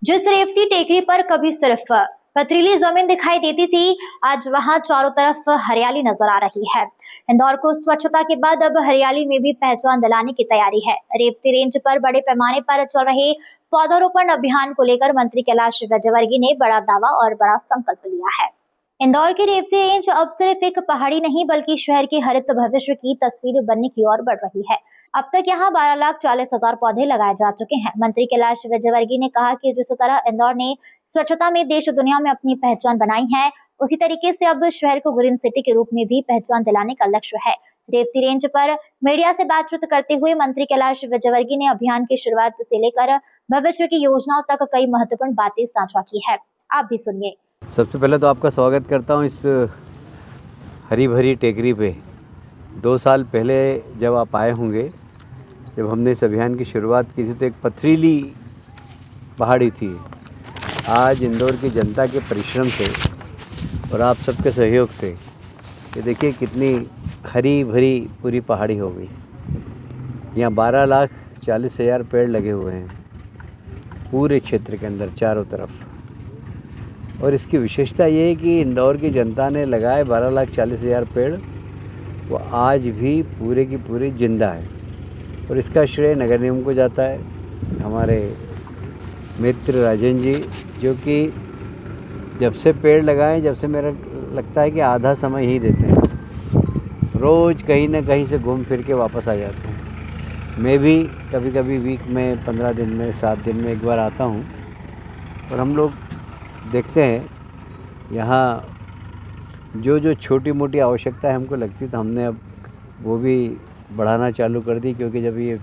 जिस रेवती टेकरी पर कभी सिर्फ पथरीली जमीन दिखाई देती थी, आज वहां चारों तरफ हरियाली नजर आ रही है। इंदौर को स्वच्छता के बाद अब हरियाली में भी पहचान दिलाने की तैयारी है। रेवती रेंज पर बड़े पैमाने पर चल रहे पौधारोपण अभियान को लेकर मंत्री कैलाश विजयवर्गीय ने बड़ा दावा और बड़ा संकल्प लिया है। इंदौर की रेवती रेंज अब सिर्फ एक पहाड़ी नहीं बल्कि शहर के हरित भविष्य की तस्वीर बनने की ओर बढ़ रही है। अब तक यहाँ 12,40,000 पौधे लगाए जा चुके हैं। मंत्री कैलाश विजयवर्गीय ने कहा कि जिस तरह इंदौर ने स्वच्छता में देश दुनिया में अपनी पहचान बनाई है, उसी तरीके से अब शहर को ग्रीन सिटी के रूप में भी पहचान दिलाने का लक्ष्य है। रेवती रेंज पर मीडिया से बातचीत करते हुए मंत्री कैलाश विजयवर्गीय ने अभियान की शुरुआत से लेकर भविष्य की योजनाओं तक कई महत्वपूर्ण बातें साझा की है। आप भी सुनिए। सबसे पहले तो आपका स्वागत करता हूँ इस हरी भरी टेकरी पे। 2 साल पहले जब आप आए होंगे, जब हमने इस अभियान की शुरुआत की थी तो एक पथरीली पहाड़ी थी। आज इंदौर की जनता के परिश्रम से और आप सबके सहयोग से ये देखिए कितनी हरी भरी पूरी पहाड़ी हो गई। यहाँ 12,40,000 पेड़ लगे हुए हैं पूरे क्षेत्र के अंदर चारों तरफ। और इसकी विशेषता ये है कि इंदौर की जनता ने लगाए 12,40,000 पेड़, वो आज भी पूरे की पूरी जिंदा है। और इसका श्रेय नगर निगम को जाता है, हमारे मित्र राजेंद्र जी, जो कि जब से पेड़ लगाएं, जब से मेरा लगता है कि आधा समय ही देते हैं। रोज़ कहीं ना कहीं से घूम फिर के वापस आ जाते हैं। मैं भी कभी कभी वीक में 15 दिन में 7 दिन में एक बार आता हूँ और हम लोग देखते हैं यहाँ जो छोटी मोटी आवश्यकता है हमको लगती, तो हमने अब वो भी बढ़ाना चालू कर दी, क्योंकि जब ये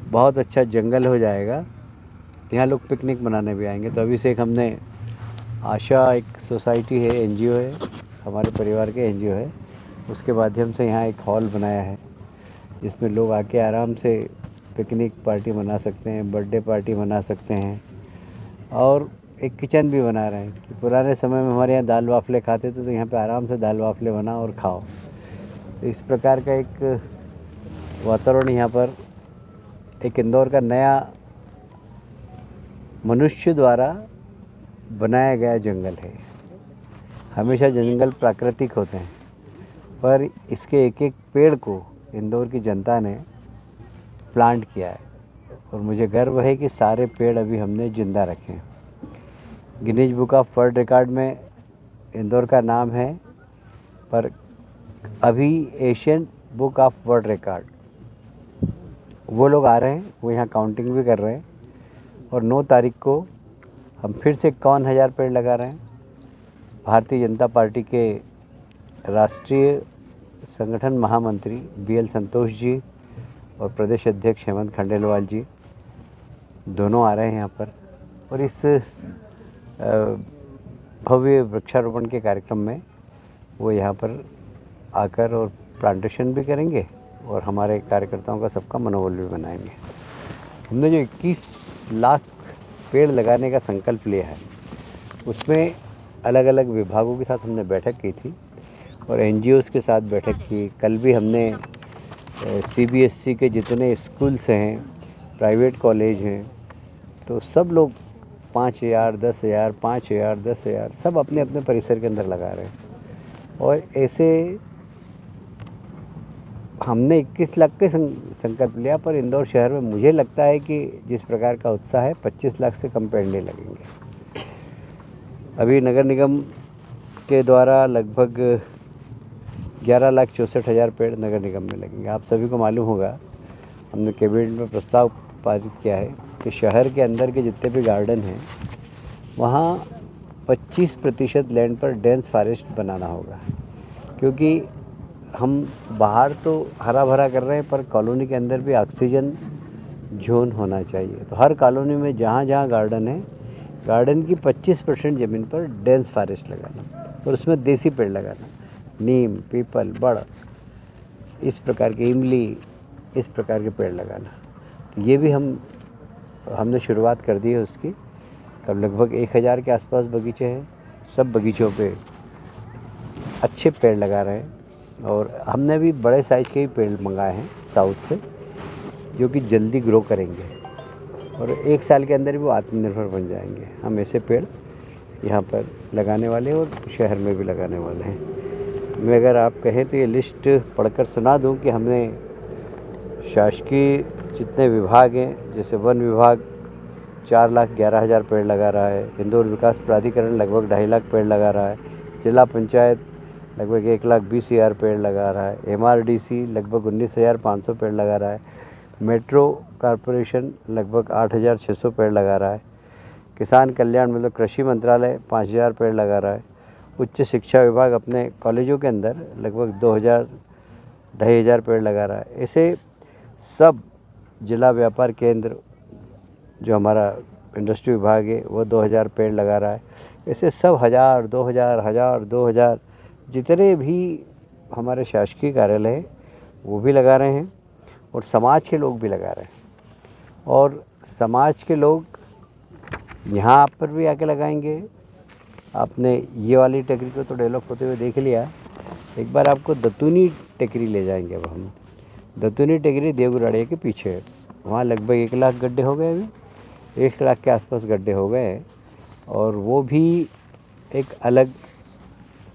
बहुत अच्छा जंगल हो जाएगा तो यहाँ लोग पिकनिक मनाने भी आएंगे। तो अभी से एक हमने आशा, एक सोसाइटी है, एनजीओ है, हमारे परिवार के एनजीओ है, उसके माध्यम से यहाँ एक हॉल बनाया है जिसमें लोग आके आराम से पिकनिक पार्टी मना सकते हैं, बर्थडे पार्टी मना सकते हैं। और एक किचन भी बना रहे हैं कि पुराने समय में हमारे यहाँ दाल वाफले खाते थे, तो यहाँ पे आराम से दाल वाफले बना और खाओ। तो इस प्रकार का एक वातावरण यहाँ पर, एक इंदौर का नया मनुष्य द्वारा बनाया गया जंगल है। हमेशा जंगल प्राकृतिक होते हैं, पर इसके एक एक पेड़ को इंदौर की जनता ने प्लांट किया है और मुझे गर्व है कि सारे पेड़ अभी हमने जिंदा रखे हैं। Guinness book of world record में इंदौर का नाम है, पर अभी Asian book of world record वो लोग आ रहे हैं, वो यहाँ काउंटिंग भी कर रहे हैं। और 9 तारीख को हम फिर से 51,000 पेड़ लगा रहे हैं। भारतीय जनता पार्टी के राष्ट्रीय संगठन महामंत्री BL संतोष जी और प्रदेश अध्यक्ष हेमंत खंडेलवाल जी दोनों आ रहे हैं यहाँ पर। और इस भव्य वृक्षारोपण के कार्यक्रम में वो यहाँ पर आकर और प्लांटेशन भी करेंगे और हमारे कार्यकर्ताओं का सबका मनोबल भी बनाएंगे। हमने जो 21 लाख पेड़ लगाने का संकल्प लिया है, उसमें अलग अलग विभागों के साथ हमने बैठक की थी और NGOs के साथ बैठक की। कल भी हमने CBSE के जितने स्कूल्स हैं, प्राइवेट कॉलेज हैं, तो सब लोग 5,000, 10,000, 5,000, 10,000 सब अपने अपने परिसर के अंदर लगा रहे हैं। और ऐसे हमने 21 लाख के संकल्प लिया, पर इंदौर शहर में मुझे लगता है कि जिस प्रकार का उत्साह है, 25 लाख से कम पेड़ नहीं लगेंगे। अभी नगर निगम के द्वारा लगभग 11,64,000 पेड़ नगर निगम में लगेंगे। आप सभी को मालूम होगा, हमने कैबिनेट में प्रस्ताव पारित किया है कि शहर के अंदर के जितने भी गार्डन हैं वहाँ 25% लैंड पर डेंस फॉरेस्ट बनाना होगा, क्योंकि हम बाहर तो हरा भरा कर रहे हैं, पर कॉलोनी के अंदर भी ऑक्सीजन जोन होना चाहिए। तो हर कॉलोनी में जहाँ जहाँ गार्डन है, गार्डन की 25% ज़मीन पर डेंस फॉरेस्ट लगाना और उसमें देसी पेड़ लगाना, नीम, पीपल, बड़, इस प्रकार के इमली, इस प्रकार के पेड़ लगाना। तो ये भी हमने शुरुआत कर दी है उसकी। अब लगभग 1,000 के आसपास बगीचे हैं, सब बगीचों पे अच्छे पेड़ लगा रहे हैं। और हमने भी बड़े साइज़ के ही पेड़ मंगाए हैं साउथ से, जो कि जल्दी ग्रो करेंगे। और 1 साल के अंदर भी वो आत्मनिर्भर बन जाएंगे। हम ऐसे पेड़ यहाँ पर लगाने वाले हैं और शहर में भी लगाने वाले हैं। मैं अगर आप कहें तो ये लिस्ट पढ़कर सुना दूं कि हमने शासकीय जितने विभाग हैं, जैसे वन विभाग 4,11,000 पेड़ लगा रहा है, इंदौर विकास प्राधिकरण लगभग 2.5 लाख पेड़ लगा रहा है, जिला पंचायत लगभग 1,20,000 पेड़ लगा रहा है, MRDC लगभग 19,500 पेड़ लगा रहा है, मेट्रो कॉरपोरेशन लगभग 8,600 पेड़ लगा रहा है, किसान कल्याण मतलब कृषि मंत्रालय 5,000 पेड़ लगा रहा है, उच्च शिक्षा विभाग अपने कॉलेजों के अंदर लगभग 2,000-2,500 पेड़ लगा रहा है। ऐसे सब जिला व्यापार केंद्र जो हमारा इंडस्ट्री विभाग है वो 2,000 पेड़ लगा रहा है। ऐसे सब 1,000, 2,000 जितने भी हमारे शासकीय कार्यालय हैं वो भी लगा रहे हैं और समाज के लोग भी लगा रहे हैं। और समाज के लोग यहाँ पर भी आके लगाएंगे। आपने ये वाली टेकरी को तो डेवलप होते हुए देख लिया, एक बार आपको दतूनी टेकरी ले जाएंगे। अब हम दतूनी टेकरी देवगुराड़िया के पीछे है, वहाँ लगभग 1 लाख गड्ढे हो गए, अभी 1 लाख के आसपास गड्ढे हो गए हैं और वो भी एक अलग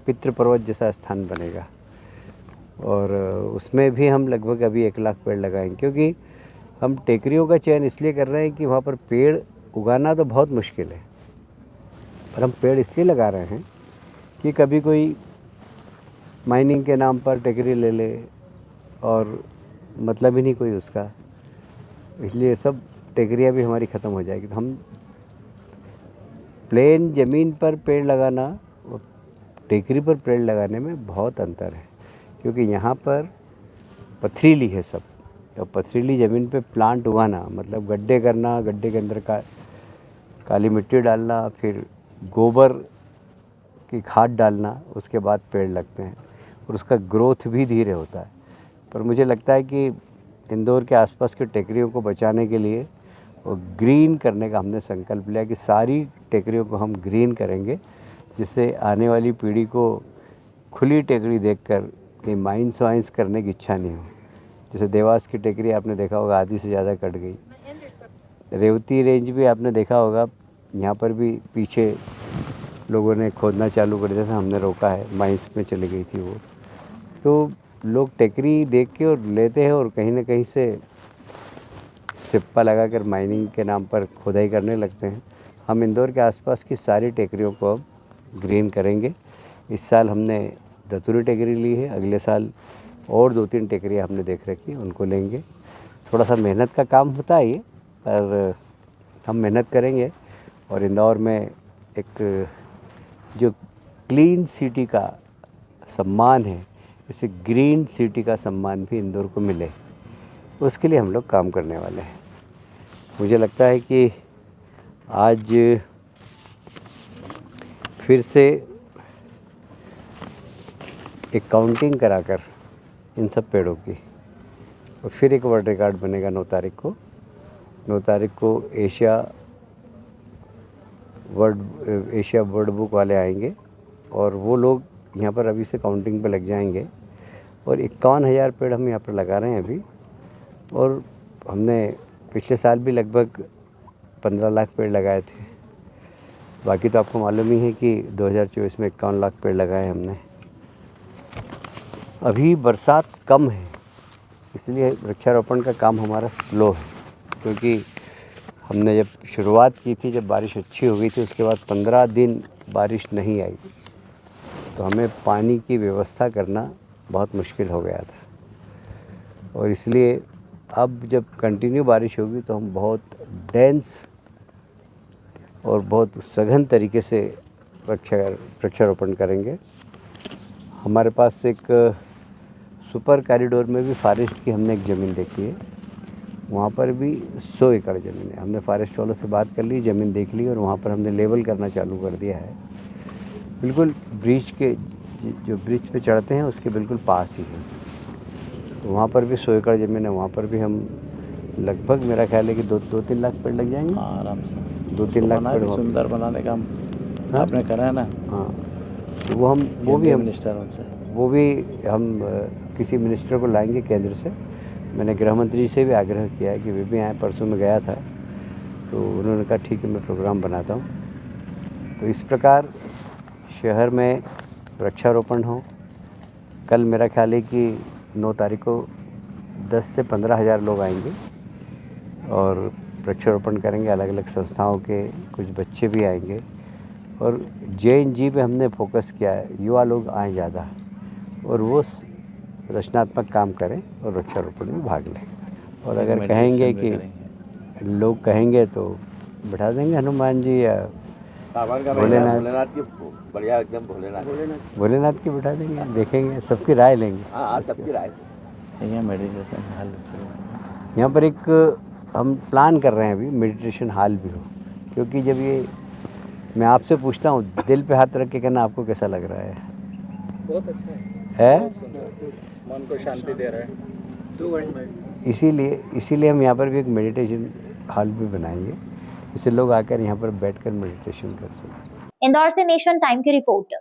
पितृ पर्वत जैसा स्थान बनेगा और उसमें भी हम लगभग अभी 1 लाख पेड़ लगाएंगे, क्योंकि हम टेकरियों का चयन इसलिए कर रहे हैं कि वहाँ पर पेड़ उगाना तो बहुत मुश्किल है, पर हम पेड़ इसलिए लगा रहे हैं कि कभी कोई माइनिंग के नाम पर टेकरी ले ले और मतलब ही नहीं कोई उसका, इसलिए सब टेकरियाँ भी हमारी ख़त्म हो जाएगी। तो हम प्लेन ज़मीन पर पेड़ लगाना और टेकरी पर पेड़ लगाने में बहुत अंतर है, क्योंकि यहाँ पर पथरीली है सब, और पथरीली ज़मीन पे प्लांट उगाना मतलब गड्ढे करना, गड्ढे के अंदर काली मिट्टी डालना, फिर गोबर की खाद डालना, उसके बाद पेड़ लगते हैं और उसका ग्रोथ भी धीरे होता है। पर मुझे लगता है कि इंदौर के आसपास के टेकरियों को बचाने के लिए और ग्रीन करने का हमने संकल्प लिया कि सारी टेकरियों को हम ग्रीन करेंगे, जिससे आने वाली पीढ़ी को खुली टेकरी देखकर कहीं माइंस वाइंस करने की इच्छा नहीं हो। जैसे देवास की टेकरी आपने देखा होगा आधी से ज़्यादा कट गई, रेवती रेंज भी आपने देखा होगा, यहाँ पर भी पीछे लोगों ने खोदना चालू कर दिया था, हमने रोका है, माइंस में चली गई थी वो। तो लोग टेकरी देख के और लेते हैं और कहीं ना कहीं से सिप्पा लगाकर माइनिंग के नाम पर खुदाई करने लगते हैं। हम इंदौर के आसपास की सारी टेकरियों को अब ग्रीन करेंगे। इस साल हमने दतूरी टेकरी ली है, अगले साल और 2-3 टेकरियाँ हमने देख रखी हैं, उनको लेंगे। थोड़ा सा मेहनत का काम होता है ये, पर हम मेहनत करेंगे और इंदौर में एक जो क्लीन सिटी का सम्मान है, इसे ग्रीन सिटी का सम्मान भी इंदौर को मिले, उसके लिए हम लोग काम करने वाले हैं। मुझे लगता है कि आज फिर से एक काउंटिंग कराकर इन सब पेड़ों की और फिर एक वर्ल्ड रिकॉर्ड बनेगा 9 तारीख को। 9 तारीख को एशिया वर्ल्ड बुक वाले आएंगे और वो लोग यहाँ पर अभी से काउंटिंग पे लग जाएंगे और 51,000 पेड़ हम यहाँ पर लगा रहे हैं अभी। और हमने पिछले साल भी लगभग 15 लाख पेड़ लगाए थे। बाकी तो आपको मालूम ही है कि 2024 में 51 लाख पेड़ लगाए हमने। अभी बरसात कम है, इसलिए वृक्षारोपण का काम हमारा स्लो है, क्योंकि हमने जब शुरुआत की थी, जब बारिश अच्छी हो गई थी, उसके बाद 15 दिन बारिश नहीं आई, तो हमें पानी की व्यवस्था करना बहुत मुश्किल हो गया था। और इसलिए अब जब कंटिन्यू बारिश होगी तो हम बहुत डेंस और बहुत सघन तरीके से वृक्षारोपण करेंगे। हमारे पास एक सुपर कॉरिडोर में भी फॉरेस्ट की हमने एक ज़मीन देखी है, वहाँ पर भी 100 एकड़ ज़मीन है। हमने फॉरेस्ट वालों से बात कर ली, ज़मीन देख ली और वहाँ पर हमने लेवल करना चालू कर दिया है। बिल्कुल ब्रिज के जो ब्रिज पे चढ़ते हैं उसके बिल्कुल पास ही है, तो वहाँ पर भी 100 एकड़ ज़मीन है। वहाँ पर भी हम लगभग मेरा ख्याल है कि 2-3 लाख पेड़ लग जाएंगे। हाँ, आराम से 2-3 लाख पेड़ सुंदर बनाने का हाँ? आपने करा है ना। हाँ, तो वो भी हम मिनिस्टर उनसे वो भी हम किसी मिनिस्टर को लाएंगे केंद्र से। मैंने गृह मंत्री से भी आग्रह किया है कि वे भी आए, परसों में गया था, तो उन्होंने कहा ठीक है मैं प्रोग्राम बनाता हूँ। तो इस प्रकार शहर में वृक्षारोपण हो। कल मेरा ख्याल है कि 9 तारीख को 10 से 15 हज़ार लोग आएंगे और वृक्षारोपण करेंगे। अलग अलग संस्थाओं के कुछ बच्चे भी आएंगे और JNG पे हमने फोकस किया है, युवा लोग आए ज़्यादा और वो रचनात्मक काम करें और वृक्षारोपण में भाग लें। और अगर कहेंगे कि लोग कहेंगे तो बिठा देंगे हनुमान जी या भोलेनाथ की बढ़िया एकदम भोलेनाथ की बिठा देंगे, देखेंगे, सबकी राय लेंगे। हाँ सबकी राय मेडिटेशन हॉल यहाँ पर एक हम प्लान कर रहे हैं अभी मेडिटेशन हॉल भी हो, क्योंकि जब ये मैं आपसे पूछता हूँ दिल पे हाथ रख के कहना आपको कैसा लग रहा है? बहुत अच्छा है, मन को शांति दे रहा है। 2 घंटे इसीलिए हम यहाँ पर भी एक मेडिटेशन हॉल भी बनाएंगे, जिससे लोग आकर यहाँ पर बैठकर मेडिटेशन कर सकें। इंदौर से नेशन टाइम की रिपोर्ट।